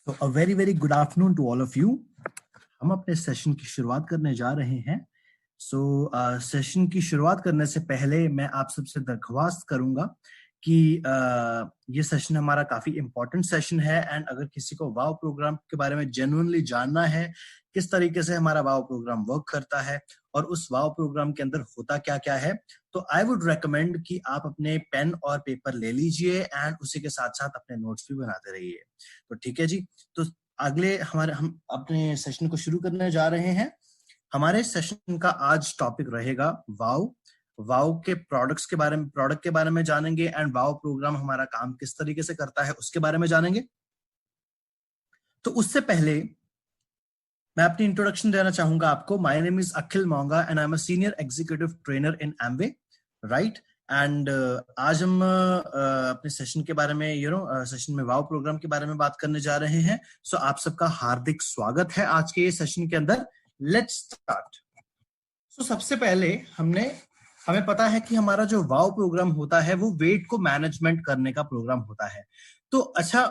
तो a very very good afternoon to all of you. हम अपने सेशन की शुरुआत करने जा रहे हैं। सेशन की शुरुआत करने से पहले मैं आप सबसे दरख्वास्त करूंगा कि ये सेशन हमारा काफी इंपॉर्टेंट सेशन है एंड अगर किसी को वाव प्रोग्राम के बारे में जेन्युइनली जानना है, किस तरीके से हमारा वाव प्रोग्राम वर्क करता है और उस वाव प्रोग्राम के अंदर होता क्या क्या है, तो आई वुड रेकमेंड कि आप अपने पेन और पेपर ले लीजिए एंड उसी के साथ साथ अपने नोट्स भी बनाते रहिए। तो ठीक है जी। तो अगले हम अपने सेशन को शुरू करने जा रहे हैं। हमारे सेशन का आज टॉपिक रहेगा वाव। वाव के प्रोडक्ट के बारे में जानेंगे एंड वाव प्रोग्राम हमारा काम किस तरीके से करता है उसके बारे में जानेंगे। तो उससे पहले मैं अपनी इंट्रोडक्शन देना चाहूंगा आपको। My name is Akhil Monga and I am a senior executive trainer in Amway, right. And आज हम अपने सेशन के बारे में सेशन में वाव प्रोग्राम के बारे में बात करने जा रहे हैं। सो आप सबका हार्दिक स्वागत है आज के ये सेशन के अंदर। Let's start. सो सबसे पहले हमें पता है कि हमारा जो वाव प्रोग्राम होता है वो वेट को मैनेजमेंट करने का प्रोग्राम होता है। तो अच्छा,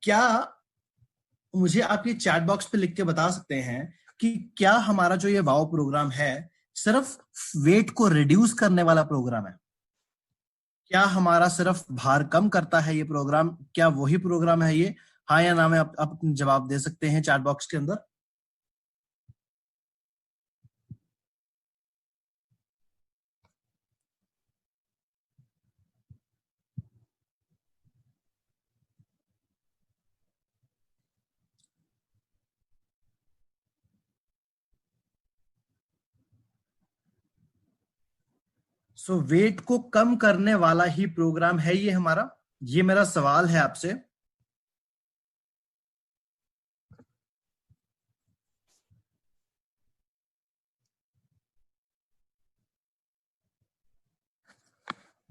क्या मुझे आप ये चैट बॉक्स पे लिख के बता सकते हैं कि क्या हमारा जो ये वाव प्रोग्राम है सिर्फ वेट को रिड्यूस करने वाला प्रोग्राम है? क्या हमारा सिर्फ भार कम करता है ये प्रोग्राम? क्या वही प्रोग्राम है ये? हाँ या ना में आप जवाब दे सकते हैं चैट बॉक्स के अंदर। सो वेट को कम करने वाला ही प्रोग्राम है ये हमारा। ये मेरा सवाल है आपसे।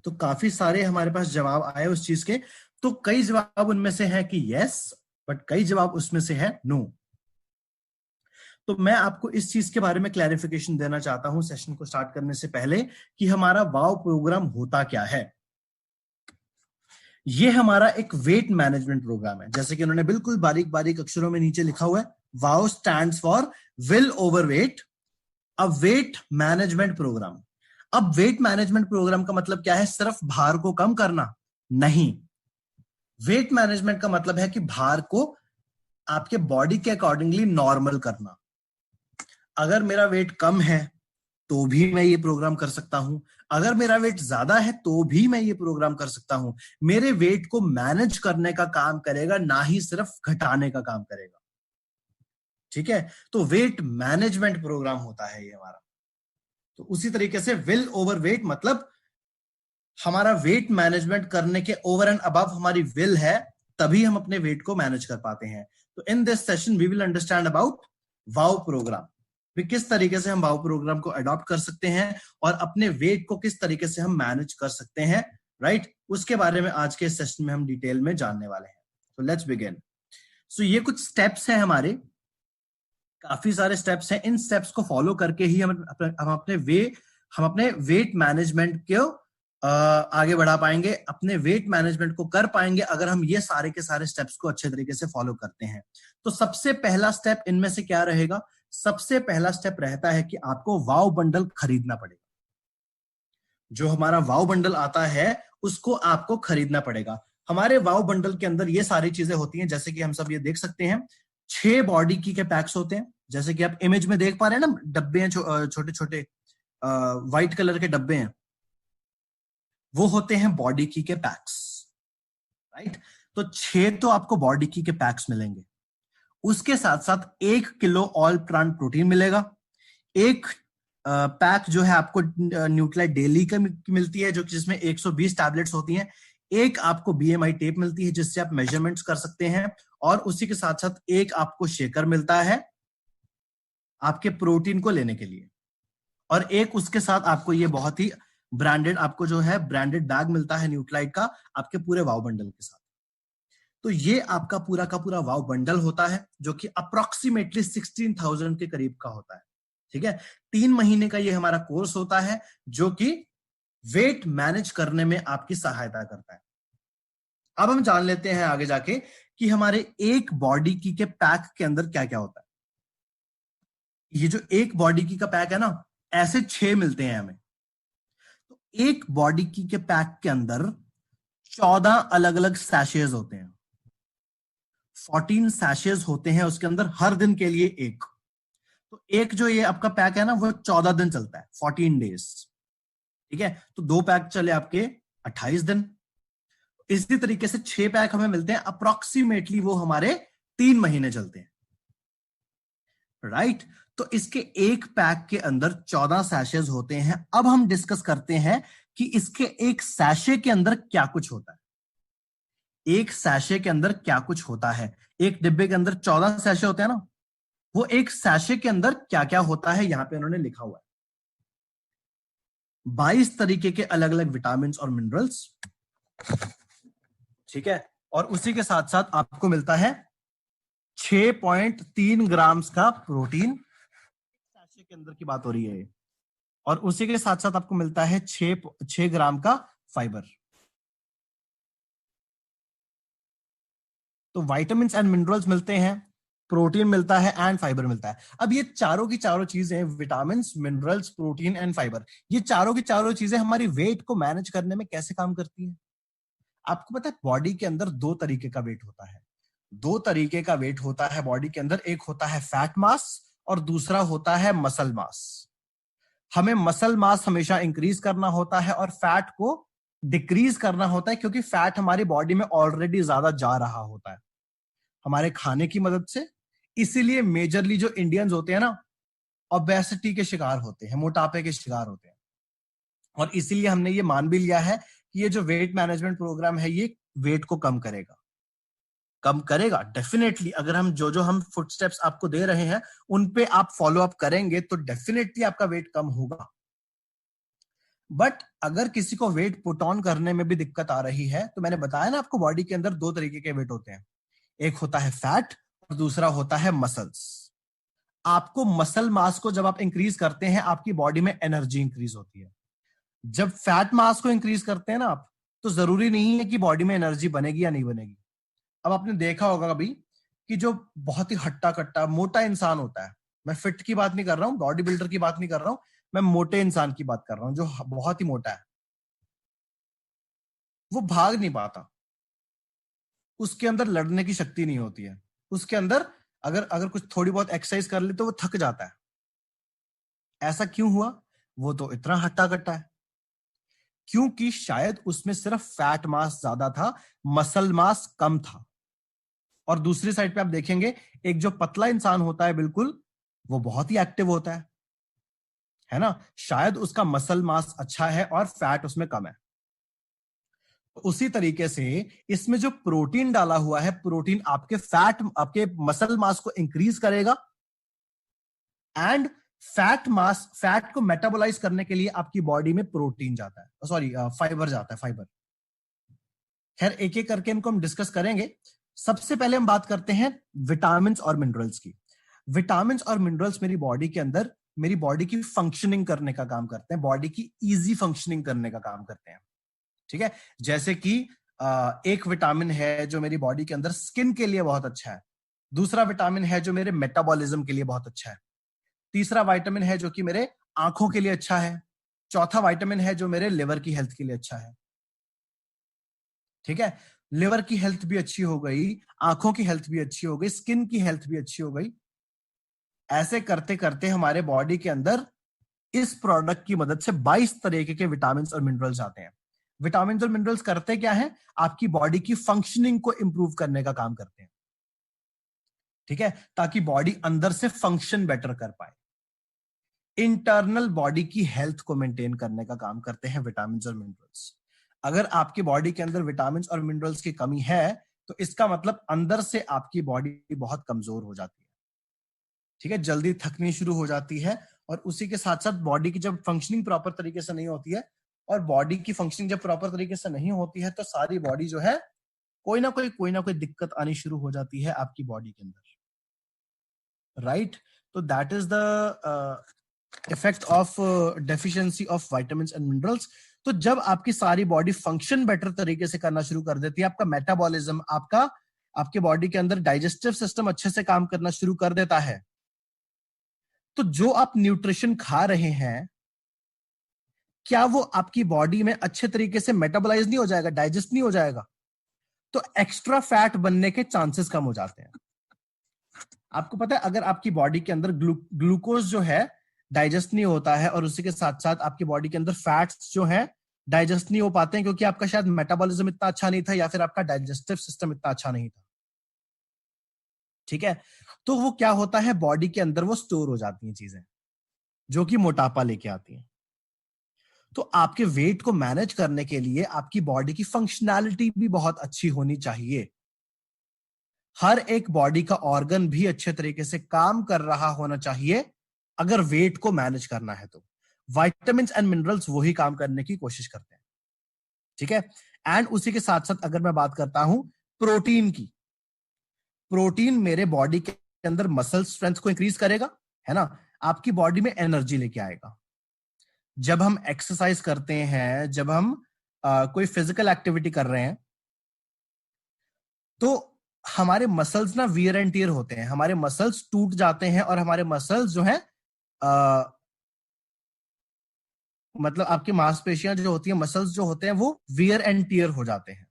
तो काफी सारे हमारे पास जवाब आए उस चीज के। तो कई जवाब उनमें से है कि यस, बट कई जवाब उसमें से है नो। तो मैं आपको इस चीज के बारे में क्लैरिफिकेशन देना चाहता हूं सेशन को स्टार्ट करने से पहले कि हमारा वाव प्रोग्राम होता क्या है। ये हमारा एक वेट मैनेजमेंट प्रोग्राम है, जैसे कि उन्होंने बिल्कुल बारीक बारीक अक्षरों में नीचे लिखा हुआ है। वाव stands for will over weight, a weight management programme. अब वेट मैनेजमेंट प्रोग्राम का मतलब क्या है? सिर्फ भार को कम करना नहीं। वेट मैनेजमेंट का मतलब है कि भार को आपके बॉडी के अकॉर्डिंगली नॉर्मल करना। अगर मेरा वेट कम है तो भी मैं ये प्रोग्राम कर सकता हूं, अगर मेरा वेट ज्यादा है तो भी मैं ये प्रोग्राम कर सकता हूं। मेरे वेट को मैनेज करने का काम करेगा, ना ही सिर्फ घटाने का काम करेगा। ठीक है, तो वेट मैनेजमेंट प्रोग्राम होता है ये हमारा। तो उसी तरीके से विल ओवर वेट मतलब हमारा वेट मैनेजमेंट करने के ओवर एंड अबव हमारी विल है, तभी हम अपने वेट को मैनेज कर पाते हैं। तो in this session we will understand about wow program, भी किस तरीके से हम वाव प्रोग्राम को अडॉप्ट कर सकते हैं और अपने वेट को किस तरीके से हम मैनेज कर सकते हैं, राइट। उसके बारे में आज के सेशन में हम डिटेल में जानने वाले हैं। तो लेट्स बिगिन। सो ये कुछ स्टेप्स हैं हमारे, काफी सारे स्टेप्स हैं। इन स्टेप्स को फॉलो करके ही हम अपने वेट मैनेजमेंट को आगे बढ़ा पाएंगे, अपने वेट मैनेजमेंट को कर पाएंगे अगर हम ये सारे के सारे स्टेप्स को अच्छे तरीके से फॉलो करते हैं। तो सबसे पहला स्टेप इनमें से क्या रहेगा? सबसे पहला स्टेप रहता है कि आपको वाव बंडल खरीदना पड़ेगा। जो हमारा वाव बंडल आता है उसको आपको खरीदना पड़ेगा। हमारे वाव बंडल के अंदर ये सारी चीजें होती हैं, जैसे कि हम सब ये देख सकते हैं। 6 बॉडी की के पैक्स होते हैं, जैसे कि आप इमेज में देख पा रहे हैं ना, डब्बे हैं छोटे छोटे व्हाइट कलर के डब्बे हैं, वो होते हैं बॉडी की के पैक्स, राइट। तो 6 तो आपको बॉडी की के पैक्स मिलेंगे। उसके साथ साथ 1 किलो ऑल प्लांट प्रोटीन मिलेगा। एक पैक जो है आपको न्यूट्रालाइट डेली की मिलती है, जो कि जिसमें 120 टैबलेट्स होती हैं। एक आपको बीएमआई टेप मिलती है जिससे आप मेजरमेंट्स कर सकते हैं, और उसी के साथ साथ एक आपको शेकर मिलता है आपके प्रोटीन को लेने के लिए, और एक उसके साथ आपको ये बहुत ही ब्रांडेड आपको जो है ब्रांडेड बैग मिलता है न्यूट्रालाइट का आपके पूरे वाव बंडल के साथ। तो ये आपका पूरा का पूरा वाव बंडल होता है, जो कि अप्रोक्सीमेटली 16,000 के करीब का होता है। ठीक है, 3 महीने का ये हमारा कोर्स होता है, जो कि वेट मैनेज करने में आपकी सहायता करता है। अब हम जान लेते हैं आगे जाके कि हमारे एक बॉडी की के पैक के अंदर क्या क्या होता है। ये जो एक बॉडी की का पैक है ना, ऐसे 6 मिलते हैं हमें। तो एक बॉडी की के पैक के अंदर 14 अलग अलग सैशेज होते हैं, 14 सैशेज होते हैं उसके अंदर, हर दिन के लिए एक। तो एक जो ये आपका पैक है ना, वो 14 दिन चलता है, 14 डेज। ठीक है, तो 2 पैक चले आपके 28 दिन। इसी तरीके से 6 पैक हमें मिलते हैं, अप्रोक्सीमेटली वो हमारे 3 महीने चलते हैं, राइट। तो इसके एक पैक के अंदर 14 सैशेज होते हैं। अब हम डिस्कस करते हैं कि इसके एक सैशे के अंदर क्या कुछ होता है। एक सैशे के अंदर क्या कुछ होता है, एक डिब्बे के अंदर 14 सैशे होते हैं ना, वो एक सैशे के अंदर क्या क्या होता है यहां पे उन्होंने लिखा हुआ है। 22 तरीके के अलग अलग विटामिन और मिनरल्स, ठीक है, और उसी के साथ साथ आपको मिलता है 6.3 ग्राम्स का प्रोटीन, सैशे के अंदर की बात हो रही है, और उसी के साथ साथ आपको मिलता है 6 ग्राम का फाइबर। तो विटामिन एंड मिनरल्स मिलते हैं, प्रोटीन मिलता है एंड फाइबर मिलता है। अब ये चारों की चारों चीजें, vitamin, minerals, protein and fibre, ये चारों की चारों चीजें हमारी वेट को मैनेज करने में कैसे काम करती हैं। आपको पता है बॉडी के अंदर 2 तरीके का वेट होता है, 2 तरीके का वेट होता है बॉडी के अंदर। एक होता है फैट मास और दूसरा होता है मसल मास। हमें मसल मास हमेशा इंक्रीज करना होता है और फैट को डिक्रीज करना होता है, क्योंकि फैट हमारी बॉडी में ऑलरेडी ज्यादा जा रहा होता है हमारे खाने की मदद से। इसीलिए मेजरली जो इंडियंस होते हैं ना, ओबेसिटी के शिकार होते हैं, मोटापे के शिकार होते हैं। और इसीलिए हमने ये मान भी लिया है कि ये जो वेट मैनेजमेंट प्रोग्राम है ये वेट को कम करेगा, कम करेगा डेफिनेटली। अगर हम जो जो हम फुटस्टेप्स आपको दे रहे हैं उन पे आप फॉलो अप करेंगे तो डेफिनेटली आपका वेट कम होगा। बट अगर किसी को वेट पुट ऑन करने में भी दिक्कत आ रही है, तो मैंने बताया ना आपको बॉडी के अंदर 2 तरीके के वेट होते हैं, एक होता है फैट और दूसरा होता है मसल्स। आपको मसल मास को जब आप इंक्रीज करते हैं, आपकी बॉडी में एनर्जी इंक्रीज होती है। जब फैट मास को इंक्रीज करते हैं ना आप, तो जरूरी नहीं है कि बॉडी में एनर्जी बनेगी या नहीं बनेगी। अब आपने देखा होगा कभी कि जो बहुत ही हट्टा कट्टा मोटा इंसान होता है, मैं फिट की बात नहीं कर रहा हूं, बॉडी बिल्डर की बात नहीं कर रहा हूं, मैं मोटे इंसान की बात कर रहा हूं, जो बहुत ही मोटा है, वो भाग नहीं पाता, उसके अंदर लड़ने की शक्ति नहीं होती है, उसके अंदर अगर अगर कुछ थोड़ी बहुत एक्सरसाइज कर ले तो वो थक जाता है। ऐसा क्यों हुआ? वो तो इतना हट्टा कट्टा है, क्योंकि शायद उसमें सिर्फ फैट मास ज्यादा था, मसल मास कम था। और दूसरी साइड पे आप देखेंगे एक जो पतला इंसान होता है बिल्कुल, वो बहुत ही एक्टिव होता है ना, शायद उसका मसल मास अच्छा है और फैट उसमें कम है। उसी तरीके से इसमें जो प्रोटीन डाला हुआ है, प्रोटीन आपके मसल मास को इंक्रीज करेगा एंड फैट को मेटाबोलाइज करने के लिए आपकी बॉडी में प्रोटीन जाता है, सॉरी फाइबर जाता है, फाइबर। खैर एक एक करके इनको हम डिस्कस करेंगे। सबसे पहले हम बात करते हैं विटामिन और मिनरल्स की। विटामिन और मिनरल्स मेरी बॉडी के अंदर मेरी बॉडी की फंक्शनिंग करने का काम करते हैं, बॉडी की इजी फंक्शनिंग करने का काम करते हैं। ठीक है, जैसे कि एक विटामिन है जो मेरी बॉडी के अंदर स्किन के लिए बहुत अच्छा है, दूसरा विटामिन है जो मेरे मेटाबॉलिज्म के लिए बहुत अच्छा है, तीसरा विटामिन है जो कि मेरे आंखों के लिए अच्छा है, चौथा विटामिन है जो मेरे लिवर की हेल्थ के लिए अच्छा है। ठीक है, लिवर की हेल्थ भी अच्छी हो गई, आंखों की हेल्थ भी अच्छी हो गई, स्किन की हेल्थ भी अच्छी हो गई। ऐसे करते करते हमारे बॉडी के अंदर इस प्रोडक्ट की मदद से 22 तरीके के विटामिन और मिनरल्स आते हैं। विटामिन और मिनरल्स करते क्या है? आपकी बॉडी की फंक्शनिंग को इंप्रूव करने का काम करते हैं। ठीक है, ताकि बॉडी अंदर से फंक्शन बेटर कर पाए। इंटरनल बॉडी की हेल्थ को मेंटेन करने का काम करते हैं विटामिन और मिनरल्स। अगर आपकी बॉडी के अंदर विटामिन और मिनरल्स की कमी है, तो इसका मतलब अंदर से आपकी बॉडी बहुत कमजोर हो जाती है। ठीक है, जल्दी थकनी शुरू हो जाती है, और उसी के साथ साथ बॉडी की जब फंक्शनिंग प्रॉपर तरीके से नहीं होती है, और बॉडी की फंक्शनिंग जब प्रॉपर तरीके से नहीं होती है, तो सारी बॉडी जो है कोई ना कोई दिक्कत आनी शुरू हो जाती है आपकी बॉडी के अंदर, राइट। तो that is the effect of deficiency of vitamin and minerals. तो जब आपकी सारी बॉडी फंक्शन बेटर तरीके से करना शुरू कर देती है, आपका मेटाबॉलिज्म, आपका आपके बॉडी के अंदर डाइजेस्टिव सिस्टम अच्छे से काम करना शुरू कर देता है, तो जो आप न्यूट्रिशन खा रहे हैं, क्या वो आपकी बॉडी में अच्छे तरीके से मेटाबोलाइज नहीं हो जाएगा, डाइजेस्ट नहीं हो जाएगा? तो एक्स्ट्रा फैट बनने के चांसेस कम हो जाते हैं। आपको पता है, अगर आपकी बॉडी के अंदर ग्लूकोज जो है डाइजेस्ट नहीं होता है, और उसी के साथ साथ आपकी बॉडी के अंदर फैट्स जो है डाइजेस्ट नहीं हो पाते हैं, क्योंकि आपका शायद मेटाबॉलिज्म इतना अच्छा नहीं था, या फिर आपका डाइजेस्टिव सिस्टम इतना अच्छा नहीं था, ठीक है, तो वो क्या होता है, बॉडी के अंदर वो स्टोर हो जाती हैं चीजें, जो कि मोटापा लेके आती हैं। तो आपके वेट को मैनेज करने के लिए आपकी बॉडी की फंक्शनैलिटी भी बहुत अच्छी होनी चाहिए। हर एक बॉडी का ऑर्गन भी अच्छे तरीके से काम कर रहा होना चाहिए अगर वेट को मैनेज करना है तो। विटामिन्स एंड मिनरल्स वही काम करने की कोशिश करते हैं, ठीक है। एंड उसी के साथ साथ अगर मैं बात करता हूं प्रोटीन की, प्रोटीन मेरे बॉडी के अंदर मसल स्ट्रेंथ को इंक्रीज करेगा, है ना, आपकी बॉडी में एनर्जी लेके आएगा। जब हम एक्सरसाइज करते हैं, जब हम कोई फिजिकल एक्टिविटी कर रहे हैं, तो हमारे मसल्स ना वियर एंड टियर होते हैं, हमारे मसल्स टूट जाते हैं, और हमारे मसल्स जो है मतलब आपकी मांसपेशियां जो होती है, मसल्स जो होते हैं, वो वियर एंड टियर हो जाते हैं।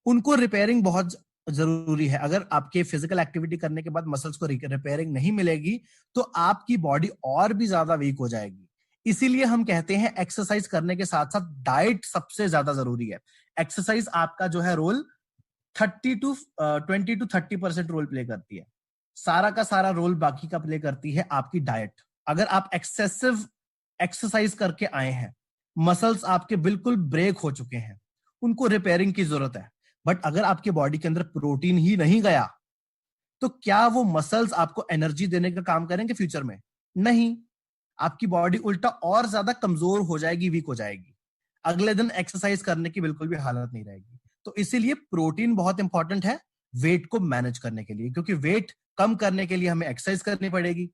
उनको रिपेयरिंग बहुत जरूरी है। अगर आपके फिजिकल एक्टिविटी करने के बाद मसल्स को रिपेयरिंग नहीं मिलेगी, तो आपकी बॉडी और भी ज्यादा वीक हो जाएगी। इसीलिए हम कहते हैं एक्सरसाइज करने के साथ साथ डाइट सबसे ज्यादा जरूरी है। एक्सरसाइज आपका जो है रोल 20-30% रोल प्ले करती है, सारा का सारा रोल बाकी का प्ले करती है आपकी डाइट। अगर आप एक्सेसिव एक्सरसाइज करके आए हैं, मसल्स आपके बिल्कुल ब्रेक हो चुके हैं, उनको रिपेयरिंग की जरूरत है, बट अगर आपके बॉडी के अंदर प्रोटीन ही नहीं गया, तो क्या वो मसल्स आपको एनर्जी देने का काम करेंगे फ्यूचर में? नहीं, आपकी बॉडी उल्टा और ज्यादा कमजोर हो जाएगी, वीक हो जाएगी। अगले दिन एक्सरसाइज करने की बिल्कुल भी हालत नहीं रहेगी। तो इसीलिए प्रोटीन बहुत इंपॉर्टेंट है वेट को मैनेज करने के लिए, क्योंकि वेट कम करने के लिए हमें एक्सरसाइज करनी पड़ेगी।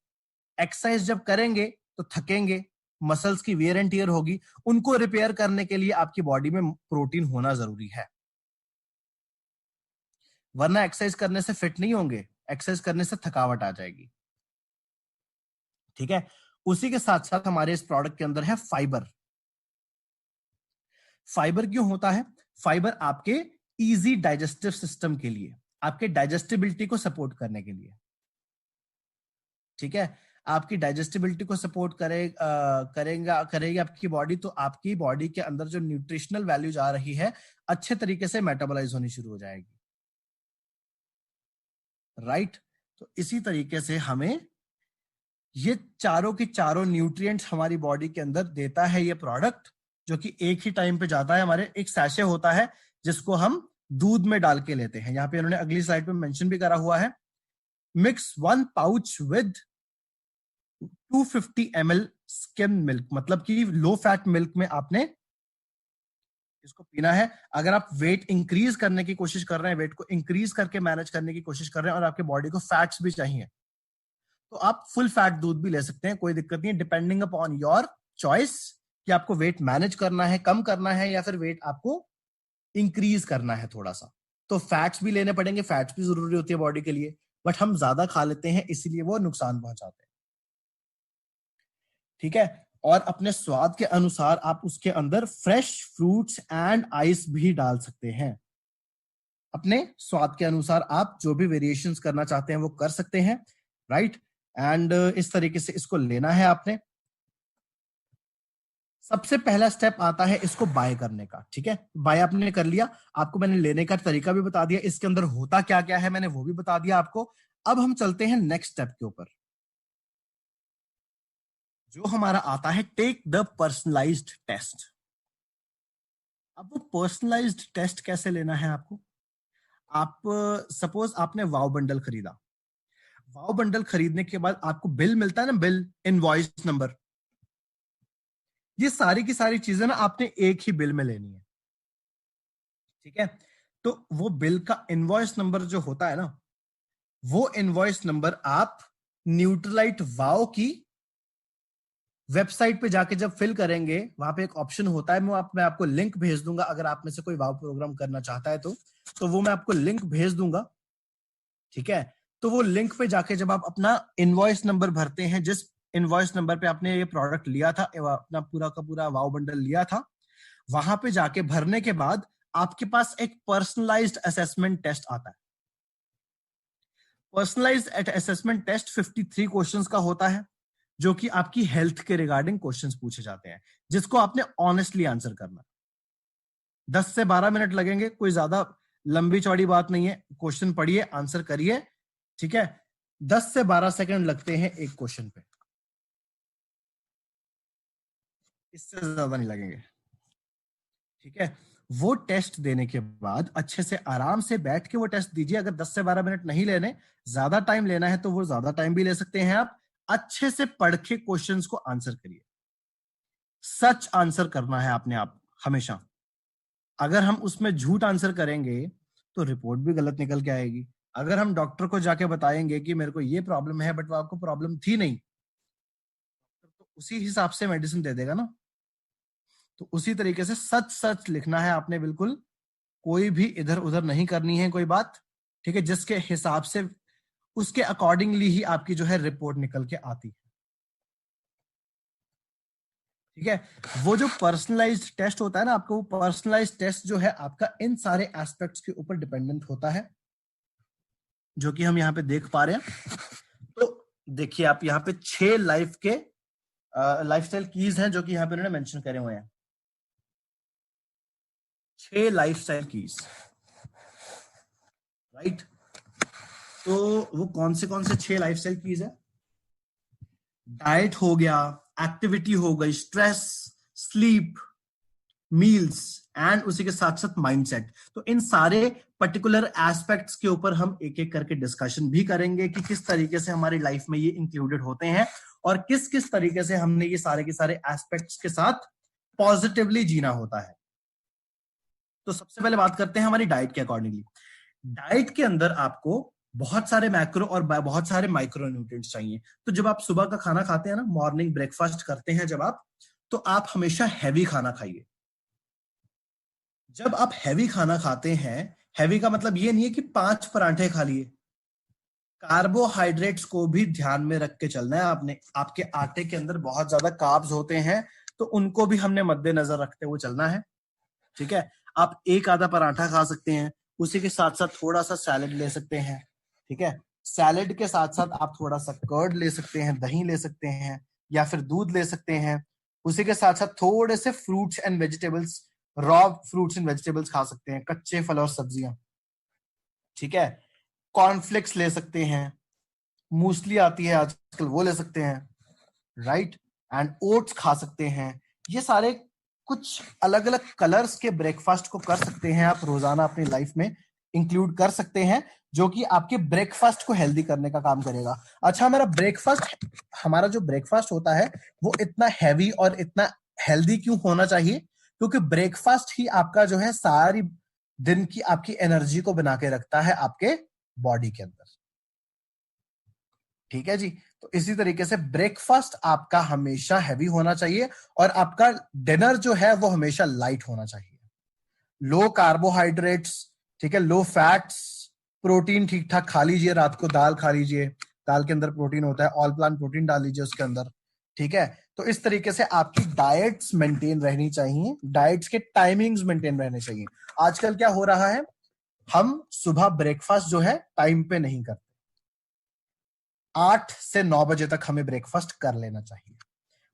एक्सरसाइज जब करेंगे तो थकेंगे, मसल्स की वेयर एंड टियर होगी, उनको रिपेयर करने के लिए आपकी बॉडी में प्रोटीन होना जरूरी है, वरना एक्सरसाइज करने से फिट नहीं होंगे, एक्सरसाइज करने से थकावट आ जाएगी, ठीक है। उसी के साथ साथ हमारे इस प्रोडक्ट के अंदर है फाइबर। फाइबर क्यों होता है? फाइबर आपके इजी डाइजेस्टिव सिस्टम के लिए, आपके डाइजेस्टिबिलिटी को सपोर्ट करने के लिए, ठीक है। आपकी डाइजेस्टिबिलिटी को सपोर्ट करेगी आपकी बॉडी, तो आपकी बॉडी के अंदर जो न्यूट्रिशनल वैल्यूज आ रही है अच्छे तरीके से मेटाबोलाइज होनी शुरू हो जाएगी, राइट। तो इसी तरीके से हमें ये चारों की चारों न्यूट्रिएंट्स हमारी बॉडी के अंदर देता है ये प्रोडक्ट, जो कि एक ही टाइम पे जाता है। हमारे एक सैशे होता है जिसको हम दूध में डाल के लेते हैं। यहाँ पे इन्होंने अगली स्लाइड पे मेंशन भी करा हुआ है, mix 1 pouch with 250 ml skim milk, मतलब कि लो फैट मिल्क में आपने इसको पीना है। अगर आप वेट इंक्रीज करने की कोशिश कर रहे हैं, वेट को इंक्रीज करके मैनेज करने की कोशिश कर रहे हैं, और आपके बॉडी को फैट्स भी चाहिए, तो आप फुल फैट दूध भी ले सकते हैं, कोई दिक्कत नहीं है, डिपेंडिंग अपॉन योर चॉइस कि आपको वेट मैनेज करना है, कम करना है, या फिर वेट आपको इंक्रीज करना है थोड़ा सा। तो फैट्स भी लेने पड़ेंगे, फैट्स भी जरूरी होती है बॉडी के लिए, बट हम ज्यादा खा लेते हैं इसीलिए वो नुकसान पहुंचाते हैं, ठीक है। और अपने स्वाद के अनुसार आप उसके अंदर फ्रेश फ्रूट्स एंड आइस भी डाल सकते हैं। अपने स्वाद के अनुसार आप जो भी वेरिएशंस करना चाहते हैं वो कर सकते हैं, राइट। एंड इस तरीके से इसको लेना है आपने। सबसे पहला स्टेप आता है इसको बाय करने का, ठीक है। बाय आपने कर लिया, आपको मैंने लेने का तरीका भी बता दिया, इसके अंदर होता क्या क्या है मैंने वो भी बता दिया आपको। अब हम चलते हैं नेक्स्ट स्टेप के ऊपर, जो हमारा आता है टेक द पर्सनलाइज्ड टेस्ट। अब वो पर्सनलाइज्ड टेस्ट कैसे लेना है आपको? आप सपोज आपने वाव बंडल खरीदा, वाव बंडल खरीदने के बाद आपको बिल मिलता है ना, बिल, इनवॉइस नंबर, ये सारी की सारी चीजें ना आपने एक ही बिल में लेनी है, ठीक है। तो वो बिल का इनवॉइस नंबर जो होता है ना, वो इनवॉइस नंबर आप न्यूट्रलाइट वाव की वेबसाइट पे जाके जब फिल करेंगे, वहां पे एक ऑप्शन होता है, मैं आपको लिंक भेज दूंगा, अगर आप में से कोई वाव प्रोग्राम करना चाहता है तो वो मैं आपको लिंक भेज दूंगा, ठीक है। तो वो लिंक पे जाके जब आप अपना इनवॉइस नंबर भरते हैं, जिस इनवॉइस नंबर पे आपने ये प्रोडक्ट लिया था, अपना पूरा का पूरा वाव बंडल लिया था, वहां पे जाके भरने के बाद आपके पास एक पर्सनलाइज्ड असेसमेंट टेस्ट आता है। पर्सनलाइज्ड असेसमेंट टेस्ट 53 क्वेश्चंस का होता है, जो कि आपकी हेल्थ के रिगार्डिंग क्वेश्चंस पूछे जाते हैं, जिसको आपने ऑनेस्टली आंसर करना। 10 से 12 मिनट लगेंगे, कोई ज्यादा लंबी चौड़ी बात नहीं है। क्वेश्चन पढ़िए, आंसर करिए, ठीक है। 10 से 12 सेकंड लगते हैं एक क्वेश्चन पे, इससे ज्यादा नहीं लगेंगे, ठीक है। वो टेस्ट देने के बाद अच्छे से आराम से बैठ के वो टेस्ट दीजिए। अगर 10 से 12 मिनट नहीं लेने, ज्यादा टाइम लेना है, तो वो ज्यादा टाइम भी ले सकते हैं आप। अच्छे से पढ़ के क्वेश्चंस को आंसर करिए, सच आंसर करना है आपने आप हमेशा। अगर हम उसमें झूठ आंसर करेंगे तो रिपोर्ट भी गलत निकल के आएगी। अगर हम डॉक्टर को जाके बताएंगे कि मेरे को ये प्रॉब्लम है, बट वो आपको प्रॉब्लम थी नहीं, तो उसी हिसाब से मेडिसिन दे देगा ना। तो उसी तरीके से सच सच लिखना है आपने, बिल्कुल कोई भी इधर उधर नहीं करनी है कोई बात, ठीक है, जिसके हिसाब से उसके अकॉर्डिंगली ही आपकी जो है रिपोर्ट निकल के आती है, ठीक है। वो जो पर्सनलाइज्ड टेस्ट होता है ना आपका, वो पर्सनलाइज्ड टेस्ट जो है आपका इन सारे एस्पेक्ट्स के ऊपर डिपेंडेंट होता है, जो कि हम यहाँ पे देख पा रहे हैं। तो देखिए, आप यहाँ पे 6 लाइफ के लाइफस्टाइल कीज हैं, जो कि यहाँ पे उन्होंने मेंशन करे हुए हैं। 6 लाइफस्टाइल कीज, राइट। तो वो कौन से 6 लाइफस्टाइल कीज है? डाइट हो गया, एक्टिविटी हो गई, स्ट्रेस, स्लीप, मील्स एंड उसी के साथ साथ माइंडसेट। तो इन सारे पर्टिकुलर एस्पेक्ट्स के ऊपर हम एक एक करके डिस्कशन भी करेंगे कि किस तरीके से हमारी लाइफ में ये इंक्लूडेड होते हैं और किस किस तरीके से हमने ये सारे के सारे एस्पेक्ट्स के साथ पॉजिटिवली जीना होता है। तो सबसे पहले बात करते हैं हमारी डाइट के अकॉर्डिंगली। डाइट के अंदर आपको बहुत सारे मैक्रो और बहुत सारे माइक्रो न्यूट्रिएंट्स चाहिए। तो जब आप सुबह का खाना खाते हैं ना, मॉर्निंग ब्रेकफास्ट करते हैं जब तो आप हमेशा हैवी खाना खाइए। जब आप हैवी खाना खाते हैं, हैवी का मतलब ये नहीं है कि 5 पराठे खा लिए। कार्बोहाइड्रेट्स को भी ध्यान में रख के चलना है आपने। आपके आटे के अंदर बहुत ज्यादा कार्ब्स होते हैं, तो उनको भी हमने मद्देनजर रखते हुए चलना है, ठीक है। आप एक आधा पराठा खा सकते हैं, उसी के साथ साथ थोड़ा सा सैलेड ले सकते हैं, ठीक है। सैलेड के साथ साथ आप थोड़ा सा कर्ड ले सकते हैं, दही ले सकते हैं, या फिर दूध ले सकते हैं। उसी के साथ साथ थोड़े से fruits and vegetables, raw fruits and vegetables खा सकते हैं, कच्चे फल और सब्जियां, ठीक है। कॉर्नफ्लेक्स ले सकते हैं, मूसली आती है आजकल, वो ले सकते हैं, राइट। एंड ओट्स खा सकते हैं। ये सारे कुछ अलग अलग कलर्स के ब्रेकफास्ट को कर सकते हैं आप, रोजाना अपनी लाइफ में इंक्लूड कर सकते हैं, जो कि आपके ब्रेकफास्ट को हेल्दी करने का काम करेगा। अच्छा, हमारा जो ब्रेकफास्ट होता है वो इतना हैवी और इतना हेल्दी क्यों होना चाहिए? क्योंकि ब्रेकफास्ट ही आपका जो है सारी दिन की आपकी एनर्जी को बना के रखता है आपके बॉडी के अंदर, ठीक है जी। तो इसी तरीके से ब्रेकफास्ट आपका हमेशा हैवी होना चाहिए और आपका डिनर जो है वो हमेशा लाइट होना चाहिए। लो कार्बोहाइड्रेट्स, ठीक है, लो फैट्स, प्रोटीन ठीक ठाक खा लीजिए। रात को दाल खा लीजिए, दाल के अंदर प्रोटीन होता है, ऑल प्लांट प्रोटीन डाल लीजिए उसके अंदर, ठीक है। तो इस तरीके से आपकी डाइट्स मेंटेन रहनी चाहिए, डाइट्स के टाइमिंग्स मेंटेन रहने चाहिए। आजकल क्या हो रहा है, हम सुबह ब्रेकफास्ट जो है टाइम पे नहीं करते। 8 से 9 बजे तक हमें ब्रेकफास्ट कर लेना चाहिए,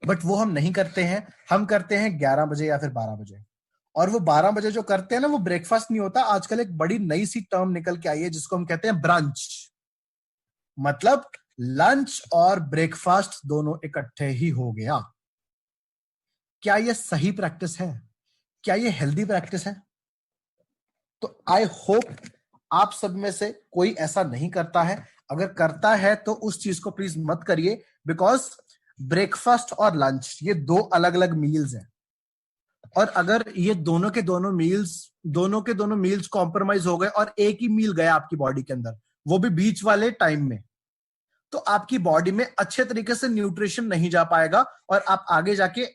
बट वो हम नहीं करते हैं। हम करते हैं 11 बजे या फिर 12 बजे। और वो 12 बजे जो करते हैं ना, वो ब्रेकफास्ट नहीं होता। आजकल एक बड़ी नई सी टर्म निकल के आई है जिसको हम कहते हैं ब्रंच। मतलब लंच और ब्रेकफास्ट दोनों इकट्ठे ही हो गया। क्या ये सही प्रैक्टिस है? क्या ये हेल्दी प्रैक्टिस है? तो आई होप आप सब में से कोई ऐसा नहीं करता है। अगर करता है तो उस चीज को प्लीज मत करिए, बिकॉज ब्रेकफास्ट और लंच ये 2 अलग अलग मील्स हैं। और अगर ये दोनों के दोनों मील्स कॉम्प्रोमाइज हो गए और एक ही मील गया आपकी बॉडी के अंदर, वो भी बीच वाले टाइम में, तो आपकी बॉडी में अच्छे तरीके से न्यूट्रिशन नहीं जा पाएगा और आप आगे जाके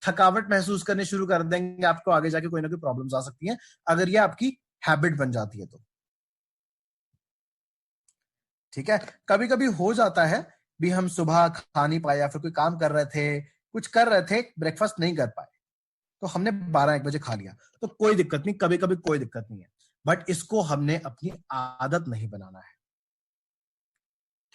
थकावट महसूस करने शुरू कर देंगे। आपको आगे जाके कोई ना कोई प्रॉब्लम्स आ सकती हैं अगर ये आपकी हैबिट बन जाती है तो। ठीक है, कभी कभी हो जाता है भी हम सुबह खा नहीं पाए या फिर कोई काम कर रहे थे, कुछ कर रहे थे, ब्रेकफास्ट नहीं कर पाए, तो हमने 12-1 बजे खा लिया, तो कोई दिक्कत नहीं, कभी कभी कोई दिक्कत नहीं है, बट इसको हमने अपनी आदत नहीं बनाना है।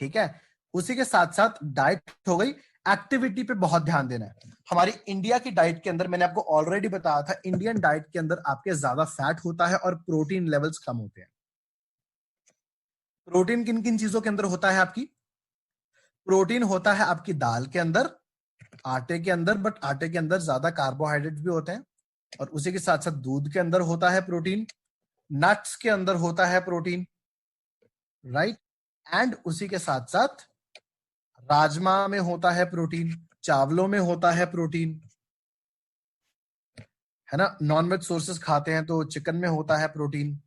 ठीक है, उसी के साथ साथ डाइट हो गई, एक्टिविटी पे बहुत ध्यान देना है। हमारी इंडिया की डाइट के अंदर मैंने आपको ऑलरेडी बताया था, इंडियन डाइट के अंदर आपके ज्यादा फैट होता है और प्रोटीन लेवल्स कम होते हैं। प्रोटीन किन किन चीजों के अंदर होता है आपकी? प्रोटीन होता है आपकी दाल के अंदर, आटे के अंदर, बट आटे के अंदर ज्यादा कार्बोहाइड्रेट्स भी होते हैं, और उसी के साथ साथ दूध के अंदर होता है प्रोटीन, नट्स के अंदर होता है प्रोटीन, राइट, एंड उसी के साथ साथ राजमा में होता है प्रोटीन, चावलों में होता है प्रोटीन, है ना। नॉनवेज सोर्सेस खाते हैं तो चिकन में होता है प्रोटीन,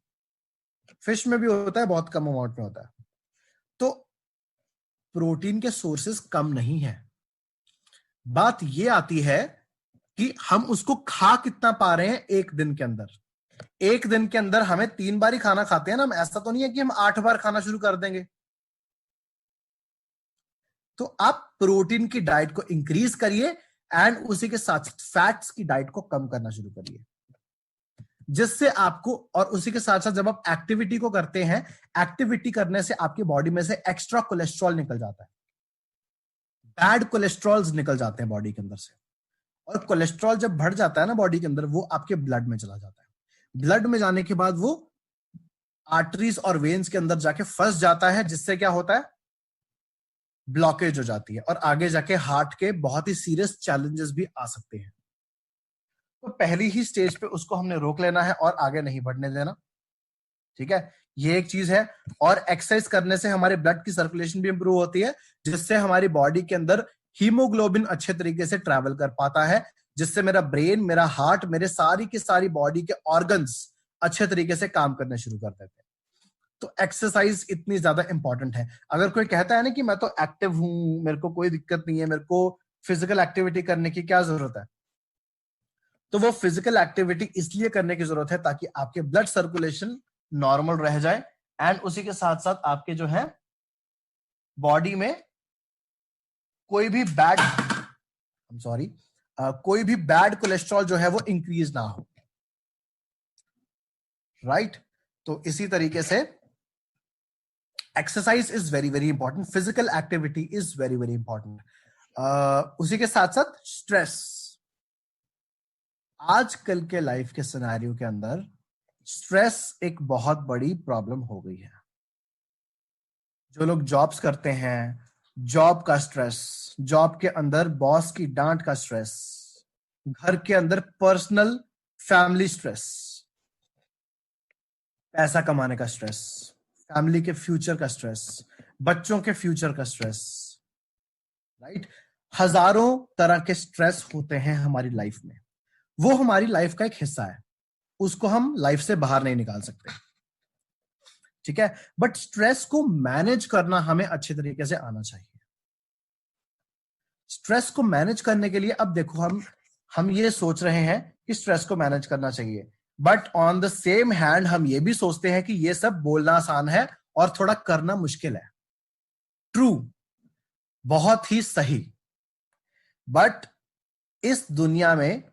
फिश में भी होता है, बहुत कम अमाउंट में होता है। तो प्रोटीन के सोर्सेस कम नहीं है, बात ये आती है कि हम उसको खा कितना पा रहे हैं एक दिन के अंदर। एक दिन के अंदर हमें 3 बार ही खाना खाते हैं ना, ऐसा तो नहीं है कि हम 8 बार खाना शुरू कर देंगे। तो आप प्रोटीन की डाइट को इंक्रीज करिए एंड उसी के साथ फैट्स की डाइट को कम करना शुरू करिए, जिससे आपको, और उसी के साथ साथ जब आप एक्टिविटी को करते हैं, एक्टिविटी करने से आपकी बॉडी में से एक्स्ट्रा कोलेस्ट्रॉल निकल जाता है, बैड कोलेस्ट्रॉल्स निकल जाते हैं बॉडी के अंदर से, और कोलेस्ट्रॉल जब बढ़ जाता है ना बॉडी के अंदर, वो आपके ब्लड में चला जाता है। ब्लड में जाने के बाद वो आर्टरीज और वेन्स के अंदर जाके फंस जाता है, जिससे क्या होता है, ब्लॉकेज हो जाती है, और आगे जाके हार्ट के बहुत ही सीरियस चैलेंजेस भी आ सकते हैं। तो पहली ही स्टेज पे उसको हमने रोक लेना है और आगे नहीं बढ़ने देना। ठीक है, ये एक चीज है। और एक्सरसाइज करने से हमारे ब्लड की सर्कुलेशन भी इंप्रूव होती है, जिससे हमारी बॉडी के अंदर हीमोग्लोबिन अच्छे तरीके से ट्रैवल कर पाता है, जिससे मेरा ब्रेन, मेरा हार्ट, मेरे सारी की सारी बॉडी के ऑर्गन्स अच्छे तरीके से काम करने शुरू कर देते हैं। तो एक्सरसाइज इतनी ज्यादा इंपॉर्टेंट है। अगर कोई कहता है ना कि मैं तो एक्टिव हूं, मेरे को कोई दिक्कत नहीं है, मेरे को फिजिकल एक्टिविटी करने की क्या जरूरत है, तो वो फिजिकल एक्टिविटी इसलिए करने की जरूरत है ताकि आपके ब्लड सर्कुलेशन नॉर्मल रह जाए, एंड उसी के साथ साथ आपके जो है बॉडी में कोई भी बैड, कोई भी बैड कोलेस्ट्रॉल जो है वो इंक्रीज ना हो, राइट। तो इसी तरीके से exercise is very very important, physical activity is very very important. उसी के साथ साथ स्ट्रेस, आजकल के लाइफ के सिनेरियो के अंदर स्ट्रेस एक बहुत बड़ी प्रॉब्लम हो गई है। जो लोग जॉब्स करते हैं, जॉब का स्ट्रेस, जॉब के अंदर बॉस की डांट का स्ट्रेस, घर के अंदर पर्सनल फैमिली स्ट्रेस, पैसा कमाने का स्ट्रेस, फैमिली के फ्यूचर का स्ट्रेस, बच्चों के फ्यूचर का स्ट्रेस, राइट। हजारों तरह के स्ट्रेस होते हैं हमारी लाइफ में, वो हमारी लाइफ का एक हिस्सा है, उसको हम लाइफ से बाहर नहीं निकाल सकते। ठीक है, बट स्ट्रेस को मैनेज करना हमें अच्छे तरीके से आना चाहिए। स्ट्रेस को मैनेज करने के लिए अब देखो, हम ये सोच रहे हैं कि स्ट्रेस को मैनेज करना चाहिए, but on the same hand हम ये भी सोचते हैं कि ये सब बोलना आसान है और थोड़ा करना मुश्किल है। ट्रू, बहुत ही सही, बट इस दुनिया में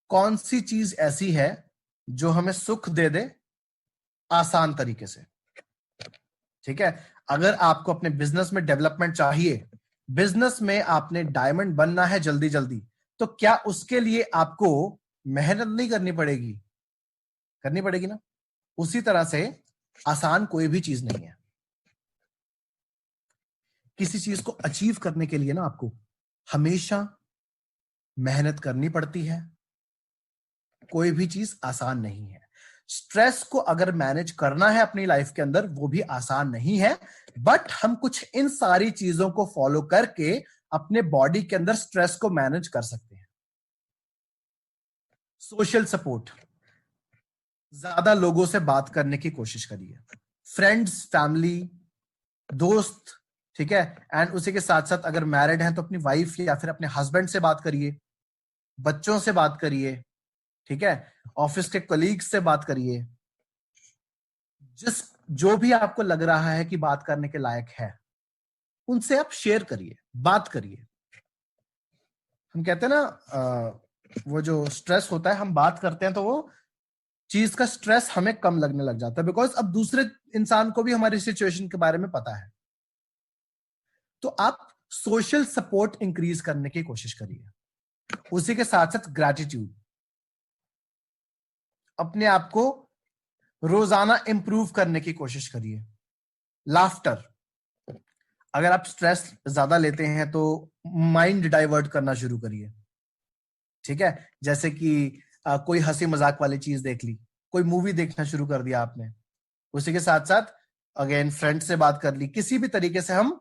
कौन सी चीज ऐसी है जो हमें सुख दे दे आसान तरीके से? ठीक है, अगर आपको अपने बिजनेस में डेवलपमेंट चाहिए, बिजनेस में आपने डायमंड बनना है जल्दी जल्दी, तो क्या उसके लिए आपको मेहनत नहीं करनी पड़ेगी? करनी पड़ेगी ना। उसी तरह से आसान कोई भी चीज नहीं है। किसी चीज को अचीव करने के लिए ना आपको हमेशा मेहनत करनी पड़ती है, कोई भी चीज आसान नहीं है। स्ट्रेस को अगर मैनेज करना है अपनी लाइफ के अंदर, वो भी आसान नहीं है, बट हम कुछ इन सारी चीजों को फॉलो करके अपने बॉडी के अंदर स्ट्रेस को मैनेज कर सकते हैं। सोशल सपोर्ट, ज्यादा लोगों से बात करने की कोशिश करिए, फ्रेंड्स, फैमिली, दोस्त, ठीक है। एंड उसी के साथ साथ अगर मैरिड हैं तो अपनी वाइफ या फिर अपने हस्बैंड से बात करिए, बच्चों से बात करिए, ठीक है, ऑफिस के कलीग्स से बात करिए, जो भी आपको लग रहा है कि बात करने के लायक है उनसे आप शेयर करिए, बात करिए। हम कहते हैं ना वो जो स्ट्रेस होता है, हम बात करते हैं तो वो चीज का स्ट्रेस हमें कम लगने लग जाता है, बिकॉज अब दूसरे इंसान को भी हमारी सिचुएशन के बारे में पता है। तो आप सोशल सपोर्ट इंक्रीज करने की कोशिश करिए। उसी के साथ साथ ग्रैटिट्यूड, अपने आप को रोजाना इंप्रूव करने की कोशिश करिए। लाफ्टर, अगर आप स्ट्रेस ज्यादा लेते हैं तो माइंड डाइवर्ट करना शुरू करिए, ठीक है। जैसे कि कोई हंसी मजाक वाली चीज देख ली, कोई मूवी देखना शुरू कर दिया आपने। उसी के साथ साथ अगेन फ्रेंड से बात कर ली, किसी भी तरीके से हम